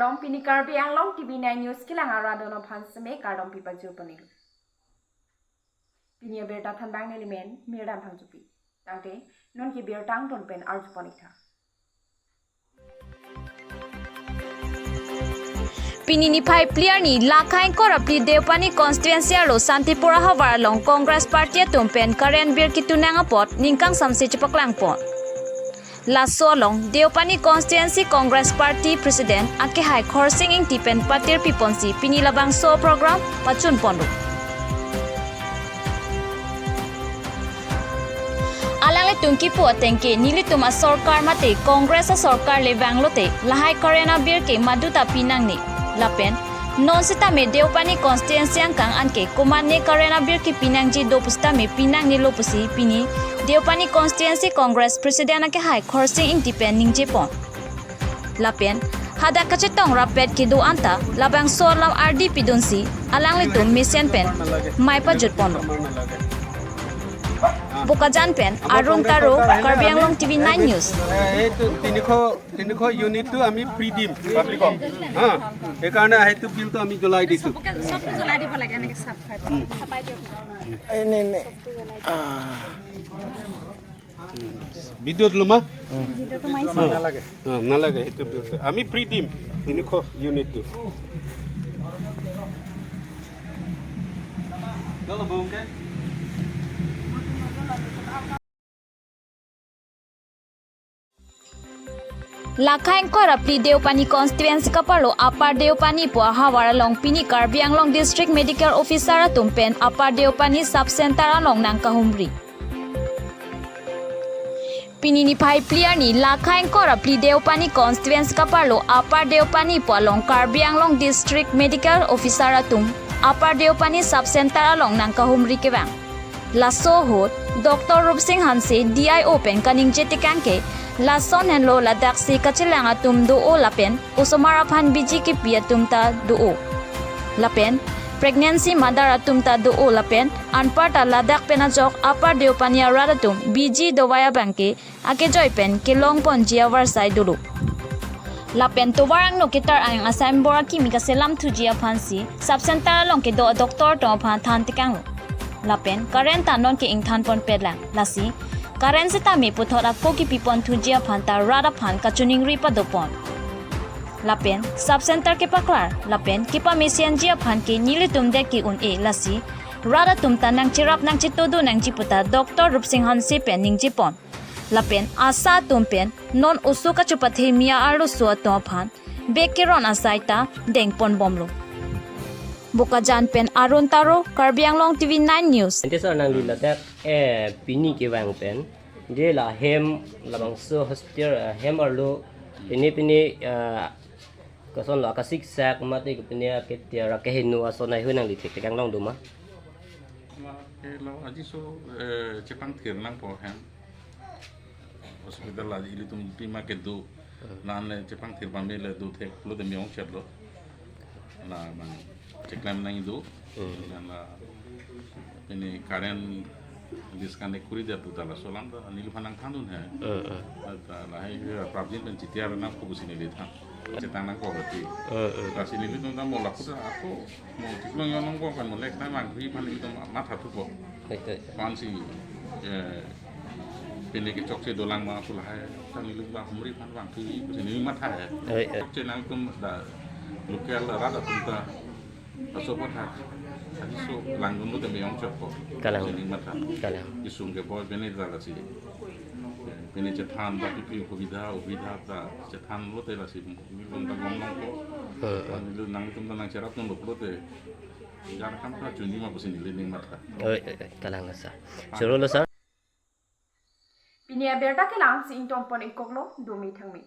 Kardong pini Karbi Anglong Tv9 News kilang aradono pansame Kardong pipa jupani. Pini berta thanbang nelimen mirdam phangjupi. Tangte non ki bertang ton pen arjupanitha. Pinini Pai player ni Lakhain Korapli Deopani constituency alo Santipura Hawaralong Congress Party tumpen Karen Bir Kitunanga pot ningkang samsi chipaklang pot. Lasolong Deopani constituency Congress Party President Ake Hai Khorsing ing tipen patir piponsi pinilabang so program pachun pondu. Alang le tungki pu atengke nili tuma sarkar mate Congress a sarkar le banglote lahai Karena Bir ke maduta pinang ni lapen non sita me Deopani constituency angkang anke kumanne Karena Bir ki pinang ji dopusta me pinang ni lopusi pini Deopani constituency Congress President ake hai Khorsing independent Jepon lapen hada kacetong rapet ki do anta labang solam RDP donsi alang le tum mission pen mai pa jutpon Bukajan pen Arun Taro Karbi Anglong Tv9 News itu tiniko unit tu ami predim public ekana itu bill tu ami julai disu Sab julai di pala gane sab ini video dulu mah Video tu mai nalage itu bill tu ami predim tiniko unit tu kalau mungkin Lakhain Korapli Deopani constituency kapalo Upper Deopani po Hawaralong pini Karbi Anglong District Medical Officer tumpen Upper Deopani Sub Center along nang Kahumri. Pinini Pai player ni Lakhain Korapli Deopani constituency kapalo Upper Deopani po along Karbi Anglong District Medical Officer tum Upper Deopani Sub Center along nang Kahumri kebang. Laso hot Dr. Rupsing Hanse DIO pen kaning jetikangke Lason henlo ladak si kachilang atum duo lapen usomarapan biji ki pia tumta duo lapen pregnancy mother atumta duo lapen anparta ladak penajok Upper Deopani radatum biji dowaya bangke ake joy pen kilong pon jia warsai dulu lapen to warang no kitar ang asam bora kimika selam thujia phansi sub center long ke do doctor to phan than tikang lapen current anon ke ingthan pon pedlang lasi Karen sita me puthora poki pipon thujia phanta rada phan kachuning ripa dopon lapen sub center ke paklar lapen kipa mesian jia phan ke nili tumde ki un e lasi rada tumta nang chirap nang chitodu nang jiputa Dr. Rupsing Hanse pen ning jipon lapen asa tumpen non usuka chupathe mia alu so to phan bekiron asaita dengpon bomlo Bukajan pen Arun Taro Karbi Anglong Tv9 News Ente sa nang liladak pini ke bang pen je la hem labang so hospital hem arlo pini kason la kasik sak mate ke pini ke tiara ke hinu aso nai hunang litik te kanglong duma lo aji so Jepang tir nang po hem hospital la ili tum pima ke do nan Jepang tir pambe le do tek lo de miong chatlo la bang ceklam nang itu dan ini karen diskan ekuri dia tu dalam solam tu nilu panang tandun hai lahai problem pencitiar nang fokus ini lihat cetang nang kau berarti kasih nilu tu nang mau lakukan aku mau ciklong yang nang kau kan mau lek nang magri paling itu mata tu kau pansi pilih kecok si dolang mah aku lahai kan nilu bang kumri pan bang tu nilu mata hai cek nang tu dah lukian rada tunta Asopot hat, tadi so langgun lu demi yang cokok. Kalang. Jadi mata. Kalang. Isung ke boy bene dalam sih. Bene cetan tapi piu kubida ta cetan lu teh sih. Lu tak ngomong kok. Lu nang itu nang cerap nang lu teh. Jangan kan pra juni mah pusing di mata. Kalang nasa. Suruh lo sa. Pini berta kelang si intong pon ikoklo dumi thangmi.